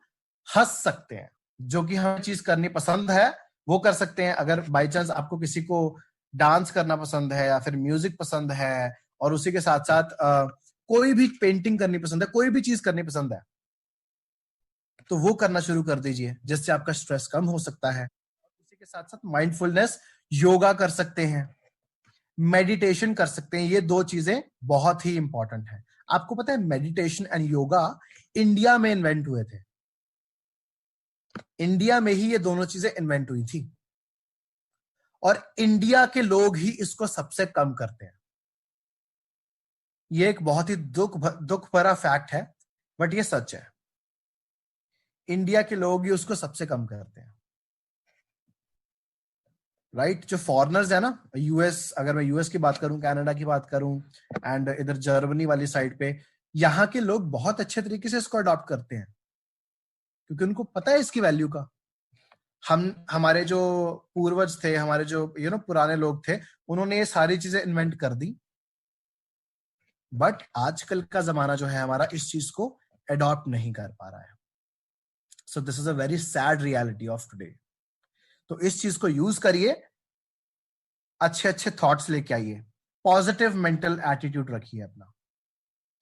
हंस सकते हैं। जो कि हमें चीज करनी पसंद है वो कर सकते हैं। अगर बाई चांस आपको किसी को डांस करना पसंद है या फिर म्यूजिक पसंद है, और उसी के साथ साथ कोई भी पेंटिंग करनी पसंद है, कोई भी चीज करनी पसंद है, तो वो करना शुरू कर दीजिए, जिससे आपका स्ट्रेस कम हो सकता है। उसी के साथ साथ माइंडफुलनेस, योगा कर सकते हैं, मेडिटेशन कर सकते हैं। ये दो चीजें बहुत ही इंपॉर्टेंट है। आपको पता है मेडिटेशन एंड योगा इंडिया में इन्वेंट हुए थे। इंडिया में ही ये दोनों चीजें इन्वेंट हुई थी, और इंडिया के लोग ही इसको सबसे कम करते हैं। ये एक बहुत ही दुख भरा फैक्ट है, बट ये सच है। इंडिया के लोग ही उसको सबसे कम करते हैं, राइट। जो फॉरेनर्स है ना, यूएस, अगर मैं यूएस की बात करूं, कनाडा की बात करूं, एंड इधर जर्मनी वाली साइड पे, यहाँ के लोग बहुत अच्छे तरीके से इसको अडॉप्ट करते हैं, क्योंकि उनको पता है इसकी वैल्यू का। हमारे जो पूर्वज थे, हमारे जो पुराने लोग थे, उन्होंने ये सारी चीजें इन्वेंट कर दी। बट आजकल का जमाना जो है हमारा, इस चीज को अडॉप्ट नहीं कर पा रहा है। So this is a very sad reality of today. तो इस चीज को यूज करिए, अच्छे अच्छे थॉट्स लेके आइए, पॉजिटिव मेंटल एटीट्यूड रखिए अपना,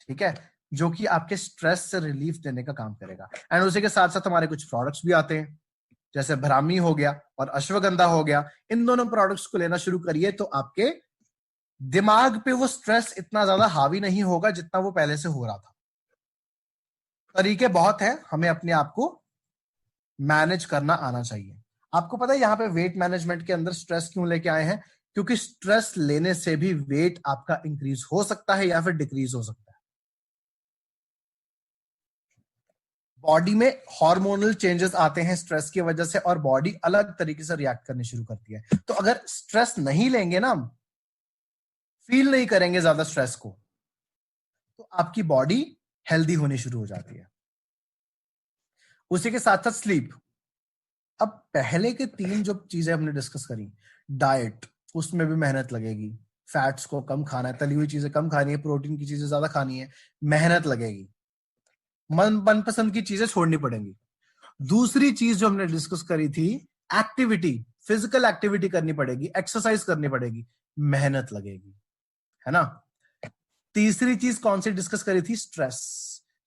ठीक है, जो कि आपके स्ट्रेस से रिलीफ देने का काम करेगा। एंड उसी के साथ साथ हमारे कुछ प्रोडक्ट्स भी आते हैं, जैसे ब्राह्मी हो गया और अश्वगंधा हो गया। इन दोनों प्रोडक्ट्स को लेना शुरू करिए, तो आपके दिमाग पे वो स्ट्रेस इतना ज्यादा हावी नहीं होगा जितना वो पहले से हो रहा था। तरीके बहुत है, हमें अपने आप को मैनेज करना आना चाहिए। आपको पता है यहाँ पे वेट मैनेजमेंट के अंदर स्ट्रेस क्यों लेके आए हैं? क्योंकि स्ट्रेस लेने से भी वेट आपका इंक्रीज हो सकता है या फिर डिक्रीज हो सकता है। बॉडी में हार्मोनल चेंजेस आते हैं स्ट्रेस की वजह से, और बॉडी अलग तरीके से रिएक्ट करनी शुरू करती है। तो अगर स्ट्रेस नहीं लेंगे ना, हम फील नहीं करेंगे ज्यादा स्ट्रेस को, तो आपकी बॉडी हेल्दी होनी शुरू हो जाती है। उसी के साथ साथ स्लीप। अब पहले के तीन जो चीजें हमने डिस्कस करी, डाइट, उसमें भी मेहनत लगेगी, फैट्स को कम खाना है, तली हुई चीजें कम खानी है, प्रोटीन की चीजें ज्यादा खानी है, मेहनत लगेगी, मनपसंद की चीजें छोड़नी पड़ेंगी। दूसरी चीज जो हमने डिस्कस करी थी, एक्टिविटी, फिजिकल एक्टिविटी करनी पड़ेगी, एक्सरसाइज करनी पड़ेगी, मेहनत लगेगी, है ना। तीसरी चीज कौन सी डिस्कस करी थी? स्ट्रेस।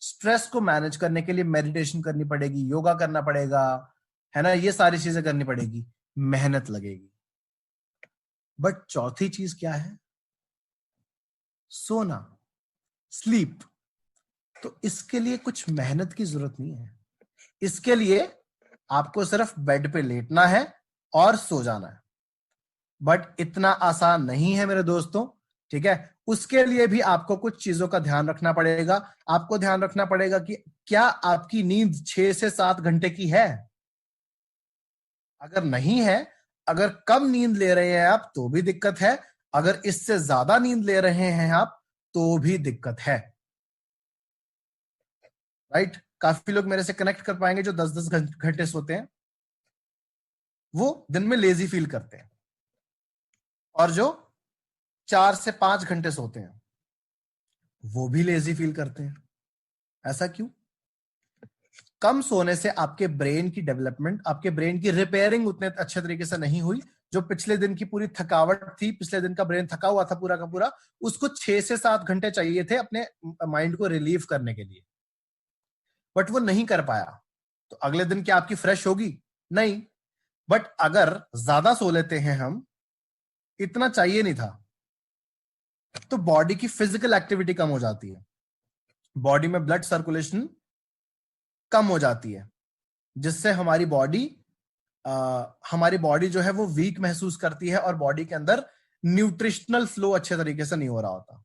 स्ट्रेस को मैनेज करने के लिए मेडिटेशन करनी पड़ेगी, योगा करना पड़ेगा, है ना, ये सारी चीजें करनी पड़ेगी, मेहनत लगेगी। बट चौथी चीज क्या है? सोना, स्लीप। तो इसके लिए कुछ मेहनत की जरूरत नहीं है। इसके लिए आपको सिर्फ बेड पे लेटना है और सो जाना है। बट इतना आसान नहीं है मेरे दोस्तों, ठीक है। उसके लिए भी आपको कुछ चीजों का ध्यान रखना पड़ेगा। आपको ध्यान रखना पड़ेगा कि क्या आपकी नींद 6 से 7 घंटे की है। अगर नहीं है, अगर कम नींद ले रहे हैं आप, तो भी दिक्कत है। अगर इससे ज्यादा नींद ले रहे हैं आप, तो भी दिक्कत है, राइट। काफी लोग मेरे से कनेक्ट कर पाएंगे जो 10-10 घंटे सोते हैं, वो दिन में लेजी फील करते हैं। और जो 4 से 5 घंटे सोते हैं, वो भी लेजी फील करते हैं। ऐसा क्यों? कम सोने से आपके ब्रेन की डेवलपमेंट, आपके ब्रेन की रिपेयरिंग उतने अच्छे तरीके से नहीं हुई। जो पिछले दिन की पूरी थकावट थी, पिछले दिन का ब्रेन थका हुआ था पूरा का पूरा, उसको 6 से 7 घंटे चाहिए थे अपने माइंड को रिलीव करने के लिए, बट वो नहीं कर पाया। तो अगले दिन क्या आपकी फ्रेश होगी? नहीं। बट अगर ज्यादा सो लेते हैं हम, इतना चाहिए नहीं था, तो बॉडी की फिजिकल एक्टिविटी कम हो जाती है, बॉडी में ब्लड सर्कुलेशन कम हो जाती है, जिससे हमारी बॉडी जो है वो वीक महसूस करती है और बॉडी के अंदर न्यूट्रिशनल फ्लो अच्छे तरीके से नहीं हो रहा होता,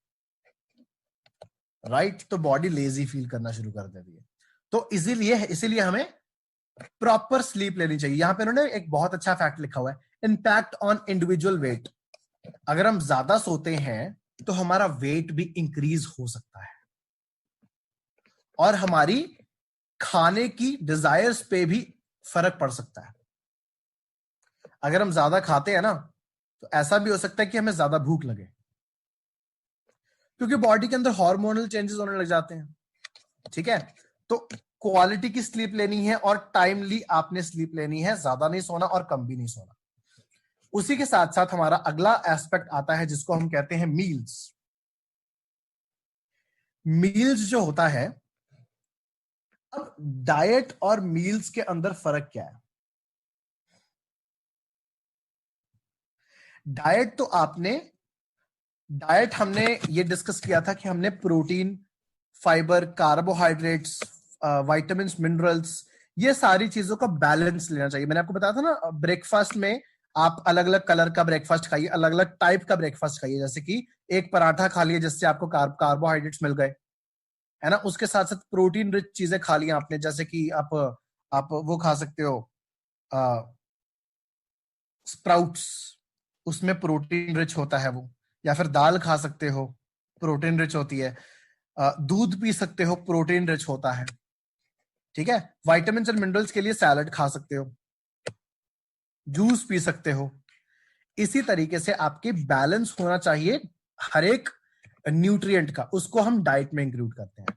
राइट? तो बॉडी लेजी फील करना शुरू कर देती है। तो इसीलिए इसीलिए हमें प्रॉपर स्लीप लेनी चाहिए। यहां पे उन्होंने एक बहुत अच्छा फैक्ट लिखा हुआ है, इम्पैक्ट ऑन इंडिविजुअल वेट। अगर हम ज्यादा सोते हैं तो हमारा वेट भी इंक्रीज हो सकता है और हमारी खाने की डिजायर्स पे भी फर्क पड़ सकता है। अगर हम ज्यादा खाते हैं ना, तो ऐसा भी हो सकता है कि हमें ज्यादा भूख लगे, क्योंकि बॉडी के अंदर हार्मोनल चेंजेस होने लग जाते हैं। ठीक है, तो क्वालिटी की स्लीप लेनी है और टाइमली आपने स्लीप लेनी है, ज्यादा नहीं सोना और कम भी नहीं सोना। उसी के साथ साथ हमारा अगला एस्पेक्ट आता है जिसको हम कहते हैं मील्स। मील्स जो होता है, अब डाइट और मील्स के अंदर फर्क क्या है? डाइट हमने ये डिस्कस किया था कि हमने protein, fibre, carbohydrates, vitamins, minerals, ये सारी चीजों का बैलेंस लेना चाहिए। मैंने आपको बताया था ना, ब्रेकफास्ट में आप अलग अलग कलर का ब्रेकफास्ट खाइए, अलग अलग टाइप का ब्रेकफास्ट खाइए। जैसे कि एक पराठा खा लिए जिससे आपको कार्बोहाइड्रेट्स मिल गए, है ना। उसके साथ साथ प्रोटीन रिच चीजें खा ली आपने, जैसे कि आप वो खा सकते हो, स्प्राउट्स, उसमें प्रोटीन रिच होता है वो। या फिर दाल खा सकते हो, प्रोटीन रिच होती है। दूध पी सकते हो, प्रोटीन रिच होता है। ठीक है, विटामिन और मिनरल्स के लिए सैलड खा सकते हो, जूस पी सकते हो। इसी तरीके से आपके बैलेंस होना चाहिए हर एक न्यूट्रिएंट का, उसको हम डाइट में इंक्लूड करते हैं।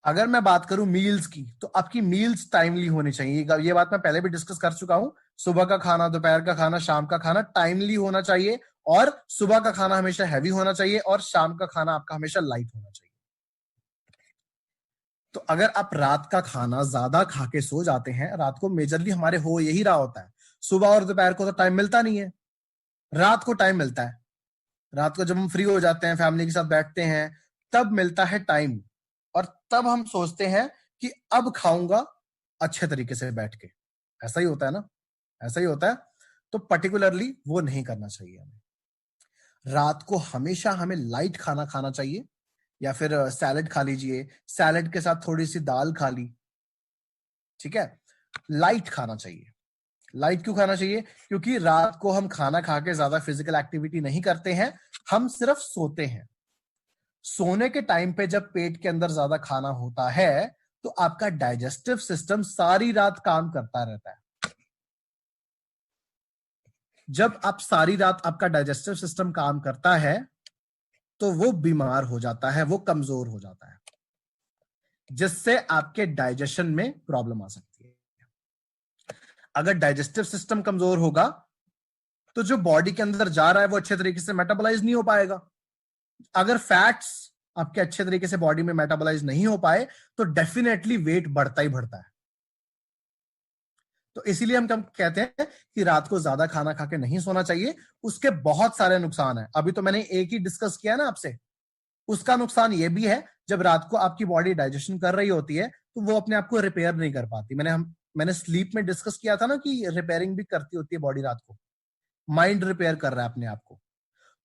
अगर मैं बात करूं मील्स की, तो आपकी मील्स टाइमली होनी चाहिए। ये बात मैं पहले भी डिस्कस कर चुका हूं। सुबह का खाना, दोपहर का खाना, शाम का खाना टाइमली होना चाहिए, और सुबह का खाना हमेशा हैवी होना चाहिए और शाम का खाना आपका हमेशा लाइट होना चाहिए। तो अगर आप रात का खाना ज्यादा खा के सो जाते हैं, रात को मेजरली हमारे हो यही रहा होता है, सुबह और दोपहर को तो टाइम मिलता नहीं है, रात को टाइम मिलता है। रात को जब हम फ्री हो जाते हैं, फैमिली के साथ बैठते हैं, तब मिलता है टाइम, और तब हम सोचते हैं कि अब खाऊंगा अच्छे तरीके से बैठ के। ऐसा ही होता है ना, ऐसा ही होता है। तो पर्टिकुलरली वो नहीं करना चाहिए हमें। रात को हमेशा हमें लाइट खाना खाना चाहिए, या फिर सैलेड खा लीजिए, सैलेड के साथ थोड़ी सी दाल खा ली। ठीक है, लाइट खाना चाहिए। लाइट क्यों खाना चाहिए? क्योंकि रात को हम खाना खा के ज्यादा फिजिकल एक्टिविटी नहीं करते हैं, हम सिर्फ सोते हैं। सोने के टाइम पे जब पेट के अंदर ज्यादा खाना होता है, तो आपका डाइजेस्टिव सिस्टम सारी रात काम करता रहता है। जब आप सारी रात आपका डाइजेस्टिव सिस्टम काम करता है, तो वो बीमार हो जाता है, वो कमजोर हो जाता है, जिससे आपके डाइजेशन में प्रॉब्लम आ सकती है। अगर डाइजेस्टिव सिस्टम कमजोर होगा, तो जो बॉडी के अंदर जा रहा है वो अच्छे तरीके से मेटाबोलाइज नहीं हो पाएगा। अगर फैट्स आपके अच्छे तरीके से बॉडी में मेटाबोलाइज नहीं हो पाए, तो डेफिनेटली वेट बढ़ता ही बढ़ता है। तो इसीलिए हम कहते हैं कि रात को ज्यादा खाना खा के नहीं सोना चाहिए। उसके बहुत सारे नुकसान हैं, अभी तो मैंने एक ही डिस्कस किया ना आपसे। उसका नुकसान ये भी है, जब रात को आपकी बॉडी डाइजेशन कर रही होती है, तो वो अपने आप को रिपेयर नहीं कर पाती। मैंने स्लीप में डिस्कस किया था ना कि रिपेयरिंग भी करती होती है बॉडी रात को। माइंड रिपेयर कर रहा है अपने आप को,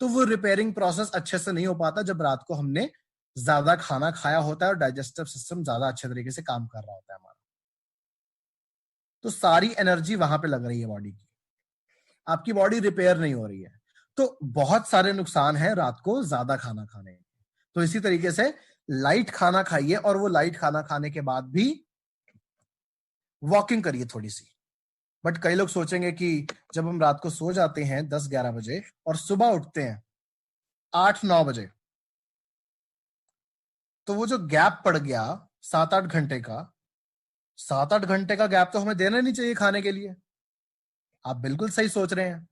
तो वो रिपेयरिंग प्रोसेस अच्छे से नहीं हो पाता जब रात को हमने ज्यादा खाना खाया होता है और डाइजेस्टिव सिस्टम ज्यादा अच्छे तरीके से काम कर रहा होता है हमारा। तो सारी एनर्जी वहां पे लग रही है बॉडी की, आपकी बॉडी रिपेयर नहीं हो रही है। तो बहुत सारे नुकसान हैं रात को ज्यादा खाना खाने के। तो इसी तरीके से लाइट खाना खाइए, और वो लाइट खाना खाने के बाद भी वॉकिंग करिए थोड़ी सी। बट कई लोग सोचेंगे कि जब हम रात को सो जाते हैं 10-11 बजे और सुबह उठते हैं 8-9 बजे, तो वो जो गैप पड़ गया 7-8 घंटे का, 7-8 घंटे का गैप तो हमें देना नहीं चाहिए खाने के लिए। आप बिल्कुल सही सोच रहे हैं,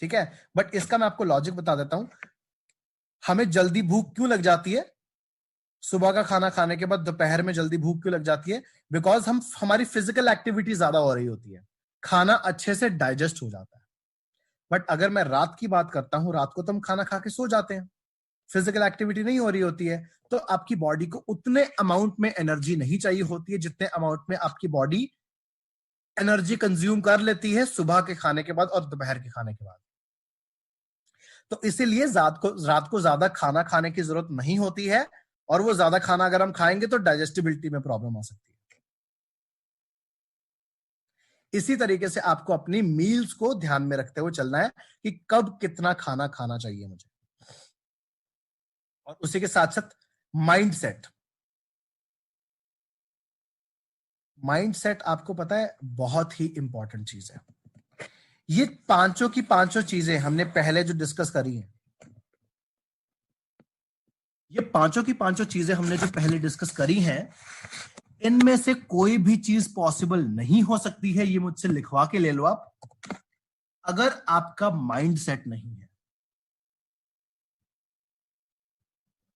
ठीक है। बट इसका मैं आपको लॉजिक बता देता हूं। हमें जल्दी भूख क्यों लग जाती है? सुबह का खाना खाने के बाद दोपहर में जल्दी भूख क्यों लग जाती है? बिकॉज हमारी फिजिकल एक्टिविटी ज्यादा हो रही होती है, खाना अच्छे से डाइजेस्ट हो जाता है। बट अगर मैं रात की बात करता हूं, रात को तो हम खाना खा के सो जाते हैं, फिजिकल एक्टिविटी नहीं हो रही होती है, तो आपकी बॉडी को उतने अमाउंट में एनर्जी नहीं चाहिए होती है जितने अमाउंट में आपकी बॉडी एनर्जी कंज्यूम कर लेती है सुबह के खाने के बाद और दोपहर के खाने के बाद। तो इसीलिए रात को ज्यादा खाना खाने की जरूरत नहीं होती है, और वो ज्यादा खाना अगर हम खाएंगे तो डाइजेस्टिबिलिटी में प्रॉब्लम आ सकती है। इसी तरीके से आपको अपनी मील्स को ध्यान में रखते हुए चलना है कि कब कितना खाना खाना चाहिए मुझे। और उसी के साथ साथ माइंडसेट। माइंडसेट आपको पता है बहुत ही इंपॉर्टेंट चीज है। ये पांचों की पांचों चीजें हमने पहले जो डिस्कस करी हैं, ये पांचों की पांचों चीजें हमने जो पहले डिस्कस करी हैं, इनमें से कोई भी चीज पॉसिबल नहीं हो सकती है, ये मुझसे लिखवा के ले लो आप, अगर आपका माइंड सेट नहीं है।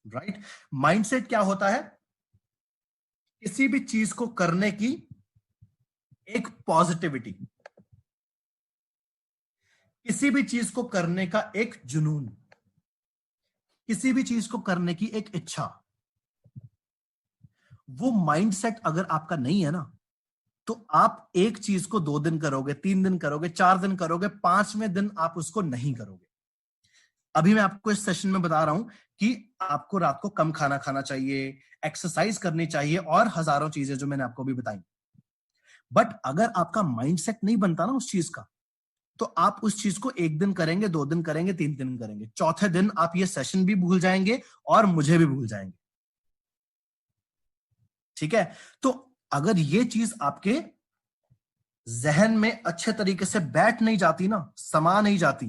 राइट? माइंड सेट क्या होता है? किसी भी चीज को करने की एक पॉजिटिविटी, किसी भी चीज को करने का एक जुनून, किसी भी चीज को करने की एक इच्छा। वो माइंडसेट अगर आपका नहीं है ना, तो आप एक चीज को 2 दिन करोगे, 3 दिन करोगे, 4 दिन करोगे, 5वें दिन आप उसको नहीं करोगे। अभी मैं आपको इस सेशन में बता रहा हूं कि आपको रात को कम खाना खाना चाहिए, एक्सरसाइज करनी चाहिए और हजारों चीजें जो मैंने आपको भी बताई। बट अगर आपका माइंडसेट नहीं बनता ना उस चीज का, तो आप उस चीज को 1 दिन करेंगे, 2 दिन करेंगे, 3 दिन करेंगे, चौथे दिन आप ये सेशन भी भूल जाएंगे और मुझे भी भूल जाएंगे। ठीक है? तो अगर ये चीज आपके जहन में अच्छे तरीके से बैठ नहीं जाती ना, समा नहीं जाती,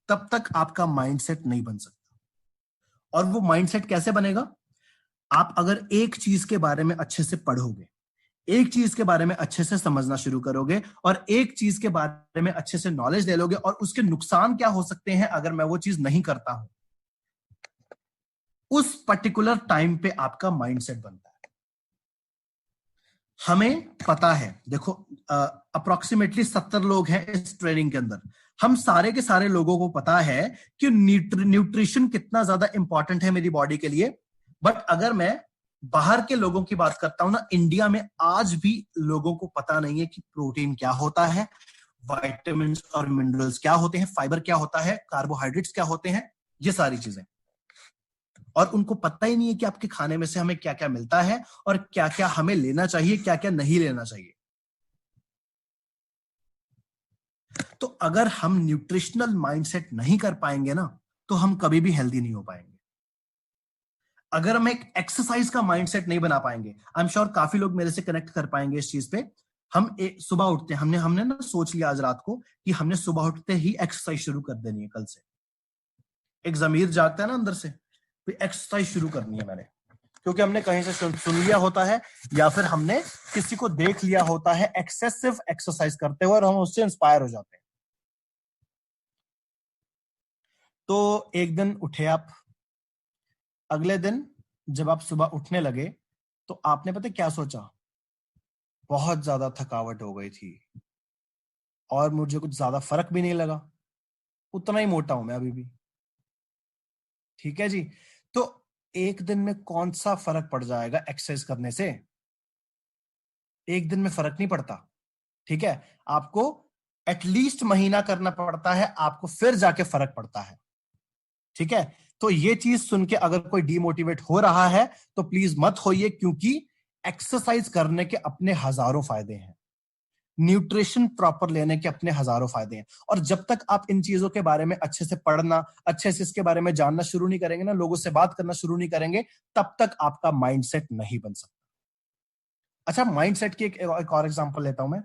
तब तक आपका माइंडसेट नहीं बन सकता। और वो माइंडसेट कैसे बनेगा? आप अगर एक चीज के बारे में अच्छे से पढ़ोगे, एक चीज के बारे में अच्छे से समझना शुरू करोगे और एक चीज के बारे में अच्छे से नॉलेज ले लोगे और उसके नुकसान क्या हो सकते हैं अगर मैं वो चीज नहीं करता हूं, उस पर्टिकुलर टाइम पे आपका माइंडसेट बनता है। हमें पता है, देखो अप्रोक्सीमेटली 70 लोग हैं इस ट्रेनिंग के अंदर। हम सारे के सारे लोगों को पता है कि न्यूट्रिशन कितना ज्यादा इंपॉर्टेंट है मेरी बॉडी के लिए। बट अगर मैं बाहर के लोगों की बात करता हूं ना, इंडिया में आज भी लोगों को पता नहीं है कि प्रोटीन क्या होता है, विटामिन और मिनरल्स क्या होते हैं, फाइबर क्या होता है, कार्बोहाइड्रेट्स क्या होते हैं, ये सारी चीजें। और उनको पता ही नहीं है कि आपके खाने में से हमें क्या क्या मिलता है और क्या क्या हमें लेना चाहिए, क्या क्या नहीं लेना चाहिए। तो अगर हम न्यूट्रिशनल माइंडसेट नहीं कर पाएंगे ना, तो हम कभी भी हेल्दी नहीं हो पाएंगे। अगर हम एक एक्सरसाइज का माइंडसेट नहीं बना पाएंगे, आई एम श्योर काफी लोग मेरे से कनेक्ट कर पाएंगे इस चीज पे। हम सुबह उठते हैं, हमने हमने ना सोच लिया आज रात को कि हमने सुबह उठते ही एक्सरसाइज शुरू कर देनी है। कल से एक जमीर जागता है ना अंदर से, तो एक्सरसाइज शुरू करनी है मैंने, क्योंकि हमने कहीं से सुन लिया होता है या फिर हमने किसी को देख लिया होता है एक्सेसिव एक्सरसाइज करते हुए और हम उससे इंस्पायर हो जाते हैं। तो एक दिन उठे आप, अगले दिन जब आप सुबह उठने लगे तो आपने पता क्या सोचा? बहुत ज्यादा थकावट हो गई थी और मुझे कुछ ज्यादा फर्क भी नहीं लगा, उतना ही मोटा हूं मैं अभी भी। ठीक है जी? तो एक दिन में कौन सा फर्क पड़ जाएगा एक्सरसाइज करने से? एक दिन में फर्क नहीं पड़ता। ठीक है? आपको एटलीस्ट महीना करना पड़ता है, आपको फिर जाके फर्क पड़ता है। ठीक है? तो ये चीज सुन के अगर कोई डिमोटिवेट हो रहा है तो प्लीज मत होइए, क्योंकि एक्सरसाइज करने के अपने हजारों फायदे हैं, न्यूट्रिशन प्रॉपर लेने के अपने हजारों फायदे हैं। और जब तक आप इन चीजों के बारे में अच्छे से पढ़ना, अच्छे से इसके बारे में जानना शुरू नहीं करेंगे ना, लोगों से बात करना शुरू नहीं करेंगे, तब तक आपका माइंडसेट नहीं बन सकता। अच्छा, माइंडसेट की एक और एग्जांपल लेता हूं मैं।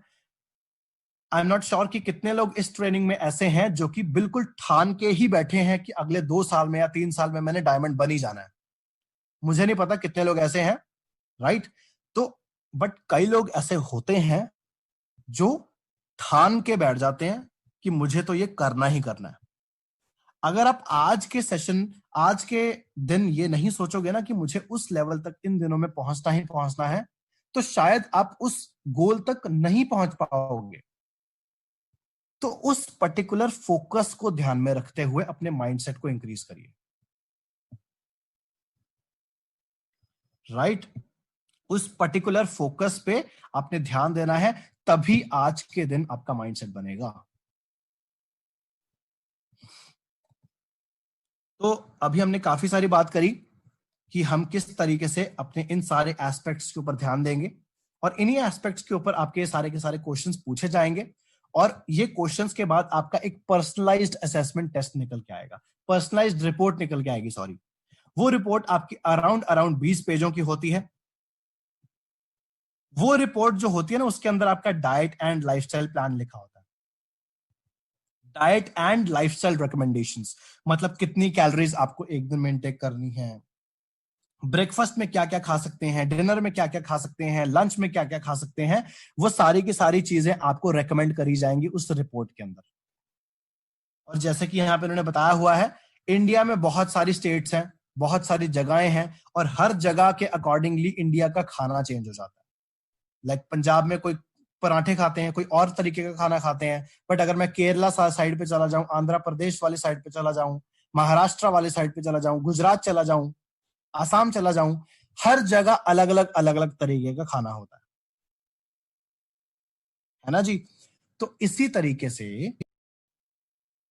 आई एम नॉट श्योर कि कितने लोग इस ट्रेनिंग में ऐसे हैं जो कि बिल्कुल ठान के ही बैठे हैं कि अगले 2 साल में या 3 साल में मैंने डायमंड बन ही जाना है। मुझे नहीं पता कितने लोग ऐसे हैं, राइट? तो बट कई लोग ऐसे होते हैं जो ठान के बैठ जाते हैं कि मुझे तो ये करना ही करना है। अगर आप आज के सेशन, आज के दिन ये नहीं सोचोगे ना कि मुझे उस लेवल तक इन दिनों में पहुंचना ही पहुंचना है, तो शायद आप उस गोल तक नहीं पहुंच पाओगे। तो उस पर्टिकुलर फोकस को ध्यान में रखते हुए अपने माइंडसेट को इंक्रीज करिए, राइट? उस पर्टिकुलर फोकस पे आपने ध्यान देना है, तभी आज के दिन आपका माइंडसेट बनेगा। तो अभी हमने काफी सारी बात करी कि हम किस तरीके से अपने इन सारे एस्पेक्ट्स के ऊपर ध्यान देंगे, और इन्हीं एस्पेक्ट्स के ऊपर आपके सारे के सारे क्वेश्चंस पूछे जाएंगे, और ये क्वेश्चंस के बाद आपका एक पर्सनलाइज्ड असेसमेंट टेस्ट निकल के आएगा, पर्सनलाइज्ड रिपोर्ट निकल के आएगी, सॉरी। वो रिपोर्ट आपकी अराउंड 20 पेजों की होती है। वो रिपोर्ट जो होती है ना, उसके अंदर आपका डाइट एंड लाइफस्टाइल प्लान लिखा होता है। डाइट एंड लाइफस्टाइल रिकमेंडेशंस, मतलब कितनी कैलोरीज आपको एक दिन में इंटेक करनी है, ब्रेकफास्ट में क्या क्या खा सकते हैं, डिनर में क्या क्या खा सकते हैं, लंच में क्या क्या खा सकते हैं, वो सारी की सारी चीजें आपको रेकमेंड करी जाएंगी उस रिपोर्ट के अंदर। और जैसे कि यहाँ पे उन्होंने बताया हुआ है, इंडिया में बहुत सारी स्टेट्स हैं, बहुत सारी जगहें हैं, और हर जगह के अकॉर्डिंगली इंडिया का खाना चेंज हो जाता है। लाइक पंजाब में कोई पराठे खाते हैं, कोई और तरीके का खाना खाते हैं, बट अगर मैं केरला साइड पे चला जाऊं, आंध्र प्रदेश वाली साइड पे चला जाऊं, महाराष्ट्र वाली साइड पे चला जाऊं, गुजरात चला जाऊं, आसाम चला जाऊं, हर जगह अलग अलग तरीके का खाना होता है ना जी? तो इसी तरीके से,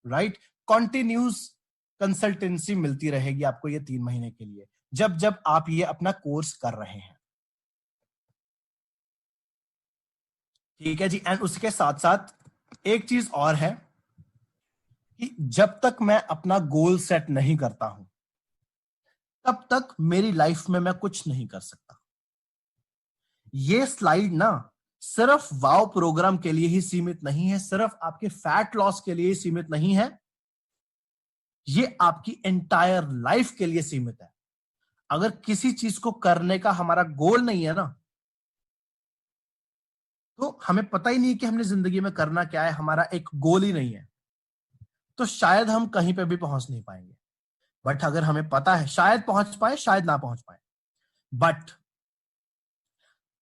राइट, कॉन्टिन्यूस कंसल्टेंसी मिलती रहेगी आपको ये 3 महीने के लिए, जब जब आप ये अपना कोर्स कर रहे हैं, ठीक है जी। एंड उसके साथ साथ एक चीज और है कि जब तक मैं अपना गोल सेट नहीं करता हूं, तब तक मेरी लाइफ में मैं कुछ नहीं कर सकता। ये स्लाइड ना सिर्फ वाव प्रोग्राम के लिए ही सीमित नहीं है, सिर्फ आपके फैट लॉस के लिए ही सीमित नहीं है, ये आपकी एंटायर लाइफ के लिए सीमित है। अगर किसी चीज को करने का हमारा गोल नहीं है ना, तो हमें पता ही नहीं कि हमने जिंदगी में करना क्या है, हमारा एक गोल ही नहीं है, तो शायद हम कहीं पे भी पहुंच नहीं पाएंगे। बट अगर हमें पता है, शायद पहुंच पाए, शायद ना पहुंच पाए, बट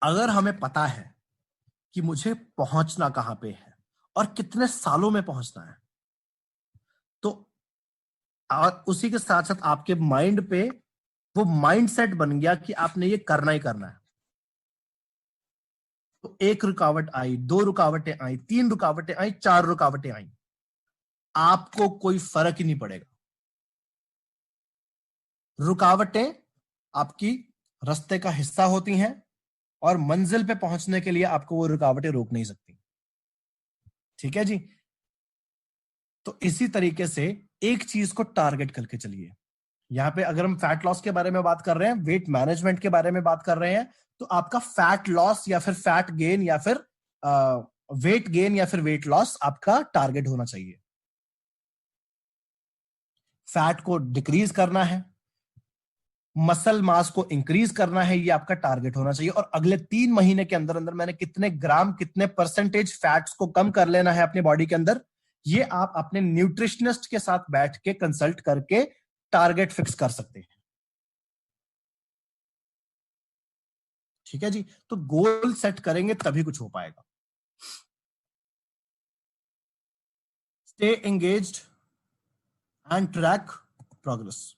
अगर हमें पता है कि मुझे पहुंचना कहां पे है और कितने सालों में पहुंचना है, तो और उसी के साथ साथ आपके माइंड पे वो माइंड सेट बन गया कि आपने ये करना ही करना है, तो एक रुकावट आई, 2 रुकावटें आई, 3 रुकावटें आई, 4 रुकावटें आई, आपको कोई फर्क ही नहीं पड़ेगा। रुकावटें आपकी रास्ते का हिस्सा होती हैं, और मंजिल पे पहुंचने के लिए आपको वो रुकावटें रोक नहीं सकती, ठीक है जी? तो इसी तरीके से एक चीज को टारगेट करके चलिए। यहां पे अगर हम फैट लॉस के बारे में बात कर रहे हैं, वेट मैनेजमेंट के बारे में बात कर रहे हैं, तो आपका फैट लॉस या फिर फैट गेन या फिर वेट गेन या फिर वेट लॉस आपका टारगेट होना चाहिए। फैट को डिक्रीज करना है, मसल मास को इंक्रीज करना है, ये आपका टारगेट होना चाहिए। और अगले 3 महीने के अंदर अंदर मैंने कितने ग्राम, कितने परसेंटेज फैट्स को कम कर लेना है अपने बॉडी के अंदर, ये आप अपने न्यूट्रिशनिस्ट के साथ बैठ के कंसल्ट करके टारगेट फिक्स कर सकते हैं, ठीक है जी? तो गोल सेट करेंगे तभी कुछ हो पाएगा। Stay engaged and track progress.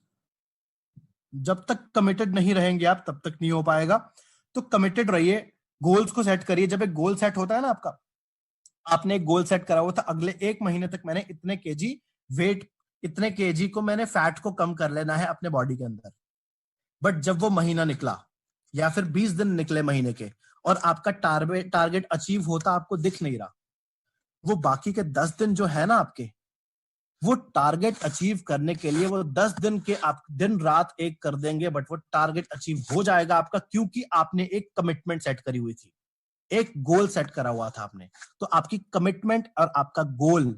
जब तक कमिटेड नहीं रहेंगे आप, तब तक नहीं हो पाएगा। तो कमिटेड रहिए, गोल्स को सेट करिए। जब एक गोल सेट होता है ना आपका, आपने एक गोल सेट करा हुआ था, अगले 1 महीने तक मैंने इतने केजी वेट, इतने केजी को मैंने फैट को कम कर लेना है अपने बॉडी के अंदर। बट जब वो महीना निकला या फिर 20 दिन निकले महीने के, और आपका टारगेट अचीव होता आपको दिख नहीं रहा, वो बाकी के 10 दिन जो है ना आपके, वो टारगेट अचीव करने के लिए वो 10 दिन के आप दिन रात एक कर देंगे, बट वो टारगेट अचीव हो जाएगा आपका, क्योंकि आपने एक कमिटमेंट सेट करी हुई थी, एक गोल सेट करा हुआ था आपने। तो आपकी कमिटमेंट और आपका गोल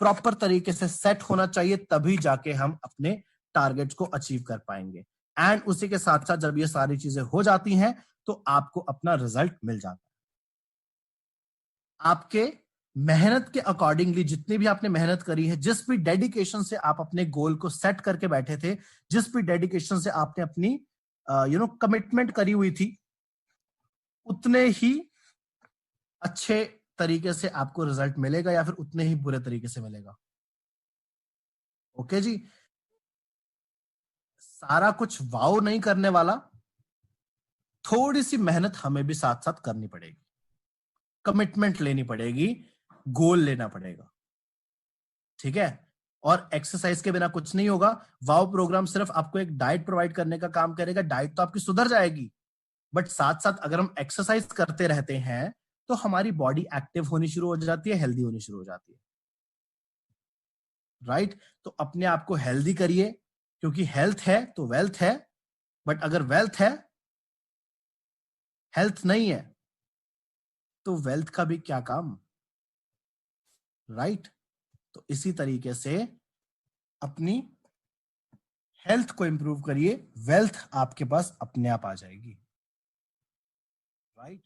प्रॉपर तरीके से सेट होना चाहिए, तभी जाके हम अपने टारगेट्स को अचीव कर पाएंगे। एंड उसी के साथ साथ जब ये सारी चीजें हो जाती हैं, तो आपको अपना रिजल्ट मिल जाता है। आपके मेहनत के अकॉर्डिंगली जितनी भी आपने मेहनत करी है, जिस भी डेडिकेशन से आप अपने गोल को सेट करके बैठे थे, जिस भी डेडिकेशन से आपने अपनी कमिटमेंट करी हुई थी, उतने ही अच्छे तरीके से आपको रिजल्ट मिलेगा या फिर उतने ही बुरे तरीके से मिलेगा। ओके जी, सारा कुछ वाव नहीं करने वाला, थोड़ी सी मेहनत हमें भी साथ साथ करनी पड़ेगी, कमिटमेंट लेनी पड़ेगी, गोल लेना पड़ेगा, ठीक है। और एक्सरसाइज के बिना कुछ नहीं होगा। वाव प्रोग्राम सिर्फ आपको एक डाइट प्रोवाइड करने का काम करेगा, डाइट तो आपकी सुधर जाएगी, बट साथ साथ अगर हम एक्सरसाइज करते रहते हैं तो हमारी बॉडी एक्टिव होनी शुरू हो जाती है, हेल्दी होनी शुरू हो जाती है, राइट। तो अपने आप को हेल्दी करिए, क्योंकि हेल्थ है तो वेल्थ है, बट अगर वेल्थ है, हेल्थ नहीं है, तो वेल्थ का भी क्या काम, राइट। तो इसी तरीके से अपनी हेल्थ को इंप्रूव करिए, वेल्थ आपके पास अपने आप आ जाएगी, राइट।